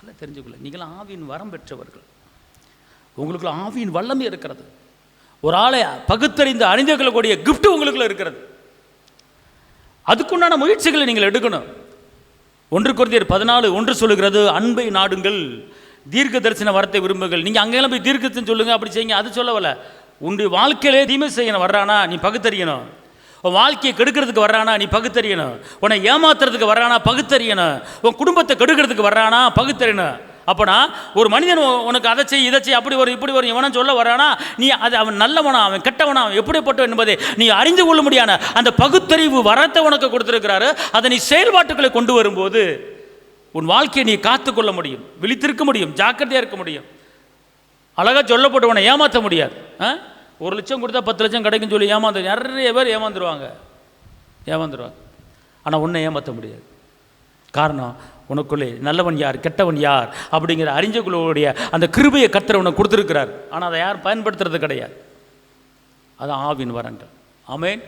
நல்லா தெரிஞ்சுக்கொள்ள. நீங்கள் ஆவியின் வரம் பெற்றவர்கள், உங்களுக்குள்ள ஆவியின் வல்லமை இருக்கிறது. ஒரு ஆளை பகுத்தறிந்து அறிந்து கொள்ளக்கூடிய கிஃப்ட் உங்களுக்குள்ள இருக்கிறது. அதுக்குண்டான முயற்சிகளை நீங்கள் எடுக்கணும். 1 கொரிந்தியர் 14:1 சொல்லுகிறது, அன்பை நாடுங்கள், தீர்க்க தரிசன வரத்தை விரும்புங்கள். நீங்கள் அங்கெல்லாம் போய் தீர்க்கத்தின்னு சொல்லுங்கள், அப்படி செய்யுங்க, அது சொல்லவில்ல. உன்னுடைய வாழ்க்கையிலே தீமை செய்யணும் வர்றானா நீ பகுத்தறியணும். உன் வாழ்க்கையை கெடுக்கிறதுக்கு வர்றானா நீ பகுத்தறியணும். உன்னை ஏமாத்துறதுக்கு வர்றானா பகுத்தறியணும். உன் குடும்பத்தை கெடுக்கிறதுக்கு வர்றானா பகுத்தறியணும். அப்போனா ஒரு மனிதன் உனக்கு அதை செய் இதை செய் அப்படி வரும் இப்படி வரும் இவனும் சொல்ல வரானா, நீ அது அவன் நல்லவனா அவன் கெட்டவனா அவன் எப்படிப்பட்டவன் என்பதை நீ அறிந்து கொள்ள முடியான அந்த பகுத்தறிவு வரத்தை உனக்கு கொடுத்துருக்கிறாரு. அதை நீ செயல்பாட்டுகளை கொண்டு வரும்போது உன் வாழ்க்கையை நீ காத்துக்கொள்ள முடியும், விழித்திருக்க முடியும், ஜாக்கிரதையாக இருக்க முடியும். அழகாக சொல்லப்பட்டவனை ஏமாற்ற முடியாது. 1 லட்சம் கொடுத்தா 10 லட்சம் கிடைக்குன்னு சொல்லி ஏமாந்து நிறைய பேர் ஏமாந்துருவாங்க. ஆனால் உன்னை ஏமாற்ற முடியாது. காரணம், உனக்குள்ளே நல்லவன் யார் கெட்டவன் யார் அப்படிங்கிற அறிஞ்சக்குள்ளோடைய அந்த கிருபையை கர்த்தர் உனக்கு கொடுத்துருக்கிறார். ஆனால் அதை யாரும் பயன்படுத்துறது கிடையாது. அது ஆவின் வரங்கள். ஆமென்.